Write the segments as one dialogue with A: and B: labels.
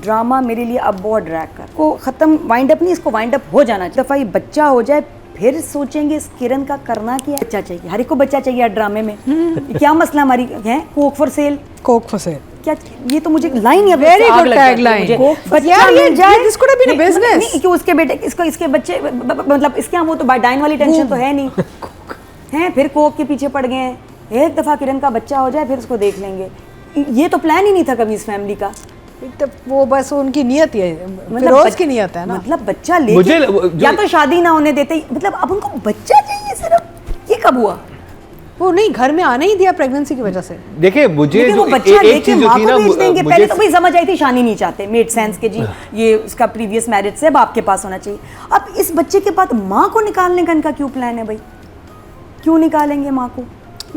A: Drama मेरे लिए अब बहुत ड्रैग कर को ख़त्म, वाइंड अप नहीं, इसको वाइंड अप हो जाना चाहिए। दफ़ा ये बच्चा हो जाए फिर सोचेंगे इस किरण का करना क्या। बच्चा चाहिए, हर एक को बच्चा चाहिए ड्रामे में। क्या मसला हमारी है? Coke for sale,
B: Coke for sale
A: क्या ये तो मुझे लाइन या
B: वेरी गुड टैगलाइन।
A: बच्चा मिल जाए,
B: this could have been a business.
A: नहीं कि उसके बेटे इसके बच्चे मतलब इसके यहाँ वो तो बाइडाइन वाली टेंशन तो है नहीं हैं, फिर कोक के पीछे पड़ गए हैं। एक दफ़ा किरण का बच्चा हो जाए फिर उसको देख लेंगे। ये तो प्लान ही नहीं था कभी इस फैमिली का।
B: तो वो बस उनकी नियत ही है, फिरोज की नियत है ना।
A: मतलब बच्चा लेके या तो शादी ना होने देते, मतलब अब उनको बच्चा चाहिए सिर्फ। ये कब हुआ?
B: वो नहीं घर में आने ही दिया प्रेगनेंसी की वजह से।
C: देखिए मुझे
A: वो बच्चा लेके माँ को भेज देंगे। पहले तो भाई समझ आई थी शानी नहीं चाहते, मेड सेंस के जी ये उसका प्रीवियस मैरिज से बाप के पास होना चाहिए। अब इस बच्चे के बाद माँ को निकालने का इनका क्यों प्लान है भाई? क्यों निकालेंगे माँ को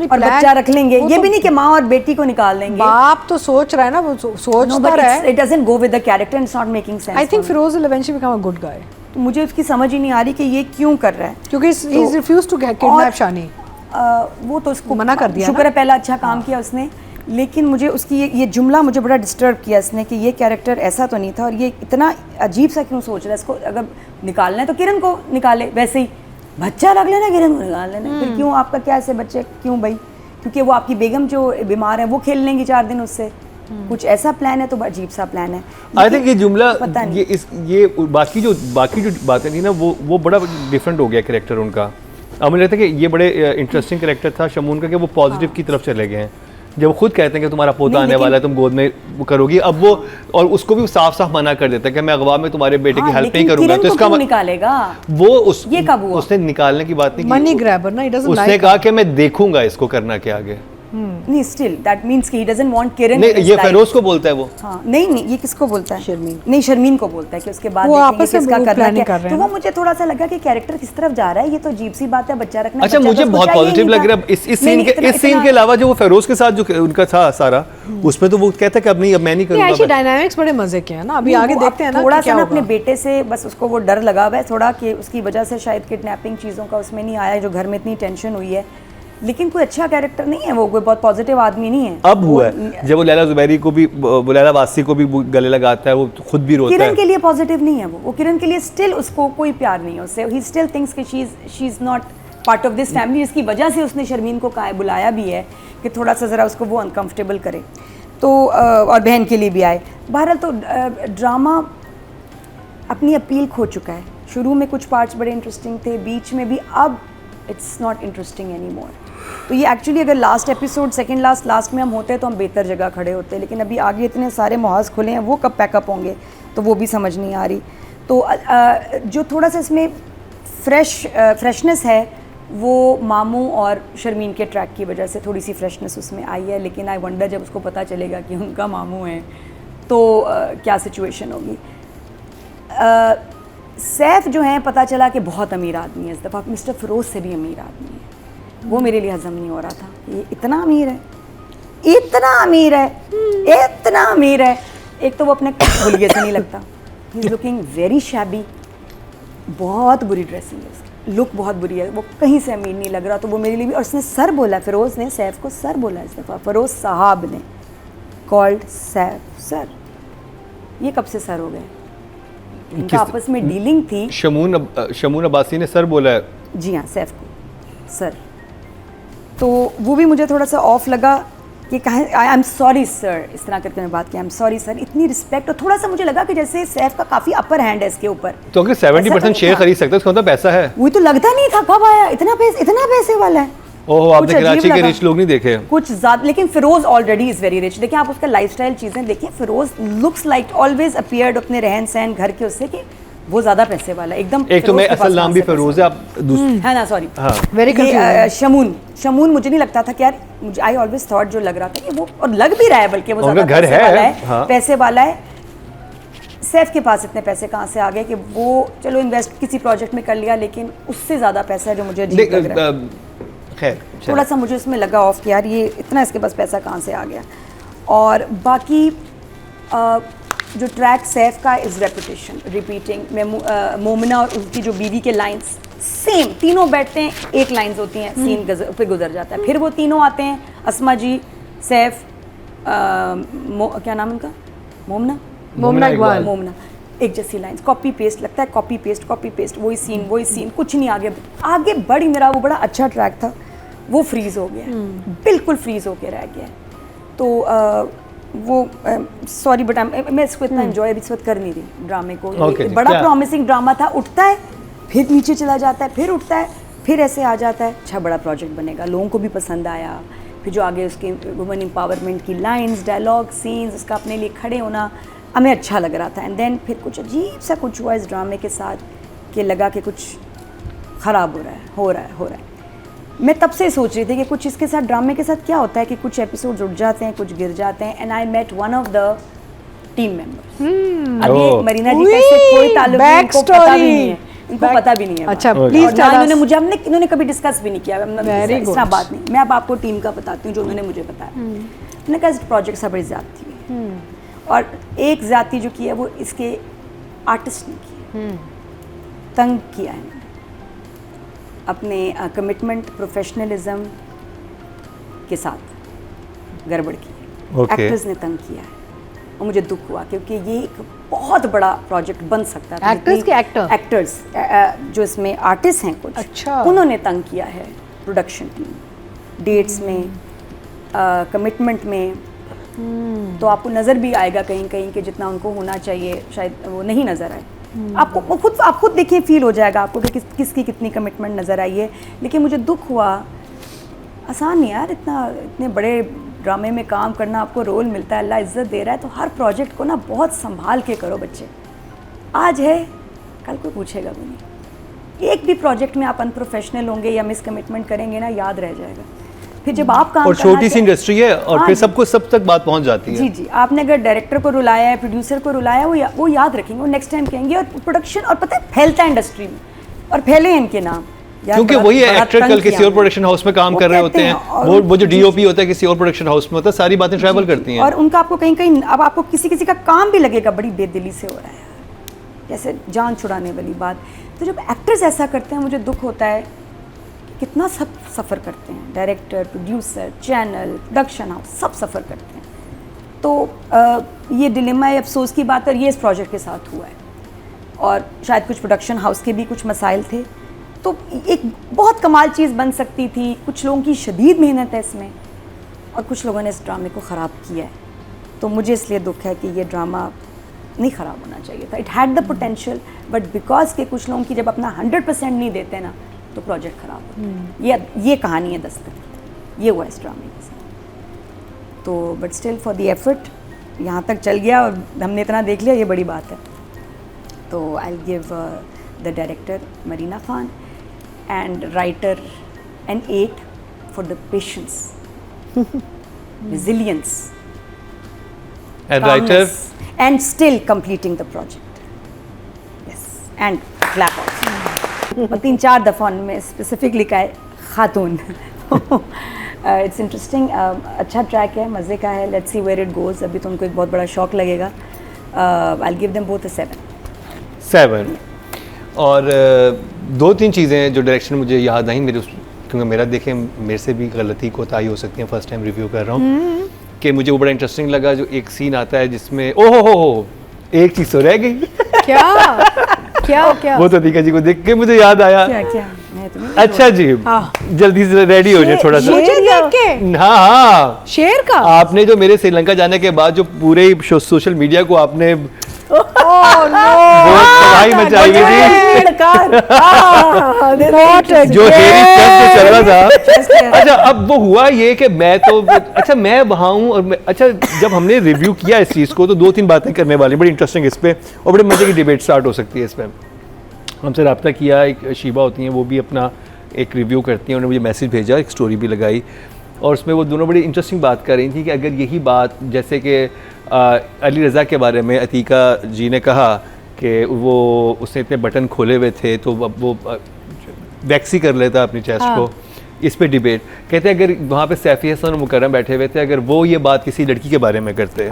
A: और बच्चा रख लेंगे? ये भी नहीं कि माँ और बेटी को निकाल लेंगे।
B: बाप तो सोच रहा है ना, वो सोचता रहा है।
A: It doesn't go with the character, it's not making sense.
B: I think Feroz will eventually become a good guy.
A: तो मुझे उसकी समझ ही नहीं आ रही कि ये क्यों कर रहा है,
B: क्योंकि he is refuse to kidnap Shani.
A: वो तो उसको
B: मना कर दिया,
A: शुक्र है पहला अच्छा काम किया उसने। लेकिन मुझे उसकी ये जुमला मुझे बड़ा डिस्टर्ब किया इसने कि ये कैरेक्टर ऐसा तो नहीं था और ये इतना अजीब सा क्यों सोच रहा है। इसको अगर निकालना है तो किरण को निकाले, वैसे ही बच्चा रख लेना, किरण को निकाल लेना। फिर क्यों आपका क्या ऐसे बच्चे क्यों भाई? क्योंकि वो आपकी बेगम जो बीमार है वो खेल लेंगी 4 दिन उससे। कुछ ऐसा प्लान है तो अजीब सा प्लान है।
C: आई थिंक ये जुमला
A: पता नहीं
C: ये बाकी जो बातें थी ना वो बड़ा डिफरेंट हो गया कैरेक्टर उनका। अब मुझे लगता है कि ये बड़े इंटरेस्टिंग कैरेक्टर था शमून का कि वो पॉजिटिव की तरफ चले गए हैं। जब वो खुद कहते हैं कि तुम्हारा पोता आने वाला है, तुम गोद में वो करोगी, अब वो और उसको भी साफ साफ मना कर देता है कि मैं अगवा में तुम्हारे बेटे की हेल्प नहीं करूंगा। तो इसका
A: निकालेगा
C: वो
A: ये कब हुआ?
C: उसने निकालने की बात नहीं की,
B: मनी ग्रैबर ना,
C: उसने कहा कि मैं देखूंगा इसको करना क्या आगे।
A: नहीं स्टिल दैट मींस कि ही डजंट वांट किरण।
C: नहीं ये फिरोज को बोलता है वो।
A: हाँ नहीं ये किसको बोलता है? शर्मीन। नहीं शर्मीन को बोलता है कि उसके बाद
B: वो आपस में
A: किसका करना
B: कर
A: क्या।
B: रहे
A: तो
B: हैं।
A: वो मुझे थोड़ा सा लगा कि कैरेक्टर किस तरफ जा रहा है। ये तो अजीब सी बात है बच्चा रखना।
C: अच्छा मुझे बहुत पॉजिटिव लग रहा है इस सीन के अलावा जो वो फिरोज के साथ जो उनका था सारा, उसमें तो वो कहता है कि अब नहीं, अब मैं नहीं करूंगा।
B: ऐसे डायनामिक्स बड़े मजे के हैं ना। अभी आगे देखते हैं ना
A: थोड़ा सा अपने बेटे से बस उसको वो डर लगा हुआ है थोड़ा कि उसकी वजह से शायद किडनैपिंग चीज़ों का उसमें नहीं आया जो घर में इतनी टेंशन हुई है। लेकिन कोई अच्छा कैरेक्टर नहीं है वो, कोई बहुत पॉजिटिव आदमी नहीं है।
C: अब हुआ है जब वो लैला जुबैरी को भी, लैला वासी को भी गले लगाता है, वो खुद भी रोता है।
A: किरण के लिए पॉजिटिव नहीं है वो किरण के लिए स्टिल उसको कोई प्यार नहीं है उससे। ही स्टिल थिंक्स कि she is not part of this family. इसकी वजह से उसने शर्मीन को कहा बुलाया भी है कि थोड़ा सा ज़रा उसको वो अनकंफर्टेबल करे, तो और बहन के लिए भी आए। बहरहाल तो ड्रामा अपनी अपील खो चुका है। शुरू में कुछ पार्ट्स बड़े इंटरेस्टिंग थे, बीच में भी, अब it's not interesting any more. तो ये एक्चुअली अगर लास्ट एपिसोड सेकंड लास्ट में हम होते तो हम बेहतर जगह खड़े होते, लेकिन अभी आगे इतने सारे मुहाज खुले हैं, वो कब पैकअप होंगे तो वो भी समझ नहीं आ रही। तो जो थोड़ा सा इसमें फ्रेशनेस है वो मामू और शर्मीन के ट्रैक की वजह से थोड़ी सी फ्रेशनेस उसमें आई है। लेकिन आई वंडर जब उसको पता चलेगा कि उनका मामू है तो क्या सिचुएशन होगी। सैफ जो है पता चला कि बहुत अमीर आदमी है, इस दफ़ा मिस्टर फिरोज से भी अमीर आदमी है। वो मेरे लिए हजम नहीं हो रहा था, ये इतना अमीर है, इतना अमीर है, इतना अमीर है। एक तो वो अपने हुलिये से नहीं लगता, he is looking very shabby, बहुत बुरी ड्रेसिंग है उसकी, लुक बहुत बुरी है, वो कहीं से अमीर नहीं लग रहा। तो वो मेरे लिए भी, और उसने सर बोला, फिरोज ने सैफ को सर बोला इस दफ़ा, फिरोज साहब ने कॉल्ड सैफ सर। ये कब से सर हो गए? इनका आपस में डीलिंग थी।
C: शमून अब्बासी ने सर बोला है।
A: जी हाँ सैफ को सर, तो वो भी मुझे थोड़ा सा ऑफ लगा कि कहा आई एम सॉरी सर, इस तरह करके मैं बात की, आई एम सॉरी सर। इतनी रिस्पेक्ट, और थोड़ा सा मुझे लगा कि जैसे सैफ का काफ़ी अपर हैंड है इसके ऊपर।
C: तो अगर 70% शेयर खरीद सकते हैं उसका मतलब पैसा है।
A: वही तो लगता नहीं था, कब आया इतना पैसे वाला है।
C: ओह आपने कराची के रिच लोग नहीं देखे
A: कुछ ज़्यादा। लेकिन Feroz already is very rich. देखिए आप उसका लाइफस्टाइल चीज़ें देखिए, Feroz looks like always appeared अपने रहन सहन घर के उससे कि वो ज़्यादा पैसे वाला एकदम।
C: एक तो मैं असल नाम भी फिरोज है, आप
A: है ना, सॉरी
B: वेरी
A: शमून मुझे नहीं लगता था कि यार, मुझे आई ऑलवेज थॉट, जो लग रहा था कि वो, और लग भी रहा है बल्कि वो ज़्यादा
C: घर
A: पैसे वाला है,
C: हाँ।
A: पैसे वाला है। सैफ के पास इतने पैसे कहाँ से आ गए कि वो चलो इन्वेस्ट किसी प्रोजेक्ट में कर लिया, लेकिन उससे ज़्यादा पैसा है जो मुझे अजीब लग रहा है।
C: खैर
A: थोड़ा सा मुझे उसमें लगा ऑफ कि यार ये इतना इसके पास पैसा कहाँ से आ गया। और बाकी जो ट्रैक सैफ का इज़ रेपुटेशन रिपीटिंग। मोमिना और उसकी जो बीवी के लाइंस सेम, तीनों बैठते हैं, एक लाइंस होती हैं, सीन पे गुजर जाता है, फिर वो तीनों आते हैं, अस्मा जी, सैफ, क्या नाम उनका, मोमिना,
B: मोमना इकबाल।
A: मोमना, एक जैसी लाइंस, कॉपी पेस्ट, लगता है कॉपी पेस्ट, वही सीन, कुछ नहीं आगे बढ़ ही मेरा वो बड़ा अच्छा ट्रैक था, वो फ्रीज हो गया, बिल्कुल फ्रीज होके रह गया। तो वो सॉरी बट मैं इसको इतना एंजॉय अभी इस वक्त कर नहीं रही ड्रामे को।
C: Okay,
A: बड़ा
C: क्या?
A: प्रॉमिसिंग ड्रामा था, उठता है फिर नीचे चला जाता है, फिर उठता है फिर ऐसे आ जाता है। अच्छा बड़ा प्रोजेक्ट बनेगा, लोगों को भी पसंद आया। फिर जो आगे उसके वुमेन एम्पावरमेंट की लाइंस, डायलॉग, सीन्स, उसका अपने लिए खड़े होना हमें अच्छा लग रहा था। एंड देन फिर कुछ अजीब सा कुछ हुआ इस ड्रामे के साथ कि लगा कि कुछ ख़राब हो रहा है। मैं तब से सोच रही थी कि कुछ इसके साथ ड्रामे के साथ क्या होता है कि कुछ एपिसोड्स उठ जाते हैं, कुछ गिर जाते हैं। And I met one of the team members. अब ये
C: Oh.
A: मरीना जी का इससे कोई ताल्लुक नहीं, इनको पता भी नहीं है, इनको पता भी नहीं है।
B: अच्छा,
A: बात।
B: please
A: और ना
B: tell us.
A: इन्होंने मुझे इन्होंने कभी डिस्कस भी नहीं किया।
B: Very
A: इस तरह
B: good.
A: बात नहीं, मैं अब आपको टीम का बताती हूँ जो उन्होंने मुझे बताया। मैंने कहा इस प्रोजेक्ट से बड़ी ज्यादती हुई और एक ज्यादती जो की है वो इसके आर्टिस्ट ने की है, तंग किया है अपने कमिटमेंट प्रोफेशनलिज्म के साथ गड़बड़ की है।
C: Okay.
A: एक्टर्स ने तंग किया है और मुझे दुख हुआ क्योंकि ये एक बहुत बड़ा प्रोजेक्ट बन सकता था।
B: Actors के actor?
A: एक्टर्स जो इसमें आर्टिस्ट हैं कुछ,
B: अच्छा।
A: उन्होंने तंग किया है प्रोडक्शन टीम, डेट्स में, कमिटमेंट में। तो आपको नज़र भी आएगा कहीं कहीं कि जितना उनको होना चाहिए शायद वो नहीं नज़र आए। आप खुद देखिए, फील हो जाएगा आपको कि किसकी कितनी कमिटमेंट नज़र आई है। लेकिन मुझे दुख हुआ, आसान नहीं यार इतने बड़े ड्रामे में काम करना, आपको रोल मिलता है, अल्लाह इज्जत दे रहा है, तो हर प्रोजेक्ट को ना बहुत संभाल के करो बच्चे। आज है कल कोई पूछेगा भी नहीं। एक भी प्रोजेक्ट में आप अनप्रोफेशनल होंगे या मिस कमिटमेंट करेंगे ना, याद रह जाएगा। फिर जब आप काम
C: और
A: करना
C: छोटी सी
A: चाहें-
C: इंडस्ट्री है और
A: हाँ
C: फिर
A: जी।
C: सबको सब तक बात पहुंच जाती है।
A: जी, आपने अगर डायरेक्टर को रुलाया है, प्रोड्यूसर को रुलाया है, वो याद रखेंगे, वो नेक्स्ट टाइम कहेंगे। और प्रोडक्शन, और पता है फैलता है इंडस्ट्री में और फैले हैं इनके नाम यार,
C: क्योंकि
A: बड़ा-
C: वही है
A: बड़ा
C: एक्टर
A: तंग
C: कल किसी
A: किया
C: और प्रोडक्शन हाउस में काम
A: वो
C: कर रहे
A: कहते
C: होते हैं,
A: हैं, और
C: वो जो
A: जी,
C: डीओपी होता है किसी और प्रोडक्शन हाउस में होता है, सारी बातें ट्रैवल करती हैं।
A: और उनका आपको कहीं कहीं अब आपको किसी का काम भी लगेगा बड़ी बेदिली से हो रहा है यार, जैसे जान छुड़ाने वाली बात। तो जब एक्टर्स ऐसा करते हैं मुझे दुख होता है, कितना सब सफ़र करते हैं, director, producer, channel, production house, सब सफ़र करते हैं। तो ये डिलेमा है, अफसोस की बात, और ये इस प्रोजेक्ट के साथ हुआ है। और शायद कुछ प्रोडक्शन हाउस के भी कुछ मसाइल थे, तो एक बहुत कमाल चीज़ बन सकती थी। कुछ लोगों की शदीद मेहनत है इसमें और कुछ लोगों ने इस ड्रामे को ख़राब किया है। तो मुझे इसलिए दुख है कि ये ड्रामा नहीं ख़राब होना चाहिए था। It had the potential, but because के कुछ लोगों की जब अपना 100% नहीं देते ना, तो प्रोजेक्ट ख़राब होता है। ये कहानी है दस्तक, ये हुआ इस ड्रामे के साथ। तो but still for the effort यहाँ तक चल गया और हमने इतना देख लिया, ये बड़ी बात है। तो आई will give the director Marina Khan and writer an 8 for the patience, resilience,
C: And writer
A: calmness, and still completing the project. Yes, and clap also. और 3-4 दफ़ा में स्पेसिफिक लिखा है खातून। इट्स इंटरेस्टिंग, अच्छा ट्रैक है, मज़े का है। Let's see where it goes. अभी तो उनको एक बहुत बड़ा शौक लगेगा। I will give them both a 7।
C: और 2-3 चीज़ें जो डायरेक्शन मुझे याद आई मेरे क्योंकि मेरा देखें मेरे से भी गलती कोताही हो सकती है, फर्स्ट टाइम रिव्यू कर रहा हूँ, कि मुझे वो बड़ा इंटरेस्टिंग लगा जो एक सीन आता है जिसमें ओहो हो एक चीज़ तो रह गई।
B: क्या
C: वो तो दीका जी को देख के मुझे याद आया।
A: क्या मैं तुम्हें
C: अच्छा जी, जल्दी से रेडी हो जाए थोड़ा सा।
B: शेर देख के?
C: हाँ,
B: शेर का?
C: आपने जो मेरे श्रीलंका जाने के बाद जो पूरे सोशल मीडिया को आपने बहुत तबाही मचाई हुई थी, जो हेरी टेस्ट चल रहा था। अच्छा, अब वो हुआ ये कि मैं तो अच्छा मैं वहाँ हूँ और अच्छा जब हमने रिव्यू किया इस चीज़ को तो 2-3 बातें करने वाली बड़ी इंटरेस्टिंग इस पे, और बड़े मज़े की डिबेट स्टार्ट हो सकती है इस पर। हमसे रब्ता किया, एक शीबा होती हैं, वो भी अपना एक रिव्यू करती हैं, उन्होंने मुझे मैसेज भेजा, एक स्टोरी भी लगाई, और उसमें वो दोनों बड़ी इंटरेस्टिंग बात कर रही थी कि अगर यही बात जैसे कि अली रज़ा के बारे में अतीका जी ने कहा कि वो उसने इतने बटन खोले हुए थे तो अब वो वैक्सी कर लेता अपनी चेस्ट को, इस पे डिबेट कहते हैं अगर वहाँ पे सैफ़ी हसन और मुकर्रम बैठे हुए थे, अगर वो ये बात किसी लड़की के बारे में करते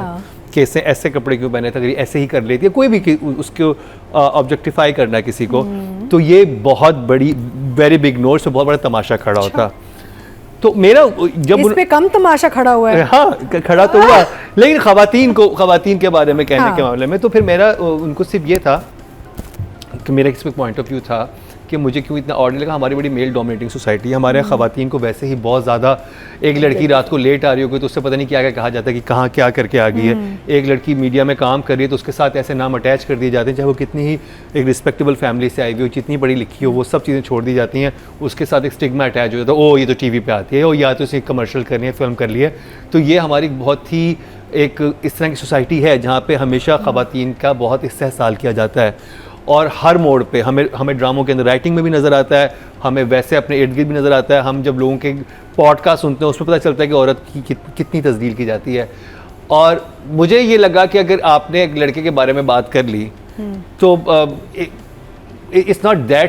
C: कि इसने ऐसे कपड़े क्यों पहने थे, अगर ऐसे ही कर लेती है, कोई भी उसको ऑब्जेक्टिफाई करना किसी को, तो ये बहुत बड़ी वेरी बिग नोट से बहुत बड़ा तमाशा खड़ा होता। तो मेरा जब
B: इस पे कम तमाशा खड़ा हुआ है।
C: हाँ खड़ा तो हुआ, लेकिन खवातीन के बारे में कहने
B: हाँ।
C: के मामले में तो फिर मेरा उनको सिर्फ ये था कि मेरा इसमें पॉइंट ऑफ व्यू था कि मुझे क्यों इतना ऑर्डर लगा। हमारी बड़ी मेल डोमिनेटिंग सोसाइटी है, हमारे यहाँ खवातीन को वैसे ही बहुत ज़्यादा, एक लड़की रात को लेट आ रही होगी तो उससे पता नहीं क्या क्या कहा जाता है कि कहाँ क्या करके आ गई है। एक लड़की मीडिया में काम कर रही है तो उसके साथ ऐसे नाम अटैच कर दिए जाते हैं, चाहे वो कितनी ही एक रिस्पेक्टेबल फैमिली से आई हुई हो, जितनी बड़ी लिखी हो, वो सब चीज़ें छोड़ दी जाती हैं। उसके साथ एक स्टिग्मा अटैच हो जाता है, ओ ये तो टीवी पे आती है, ओ या तो उसे कमर्शियल करनी है, फिल्म कर ली है। तो ये हमारी बहुत ही एक इस तरह की सोसाइटी है जहाँ पे हमेशा खवातीन का बहुत इस्तेहसाल किया जाता है और हर मोड़ पे हमें ड्रामों के अंदर राइटिंग में भी नज़र आता है, हमें वैसे अपने इर्द गिर्द भी नज़र आता है। हम जब लोगों के पॉडकास्ट सुनते हैं उसमें पता चलता है कि औरत की कितनी तस्दील की जाती है। और मुझे ये लगा कि अगर आपने एक लड़के के बारे में बात कर ली तो इट्स नॉट दैट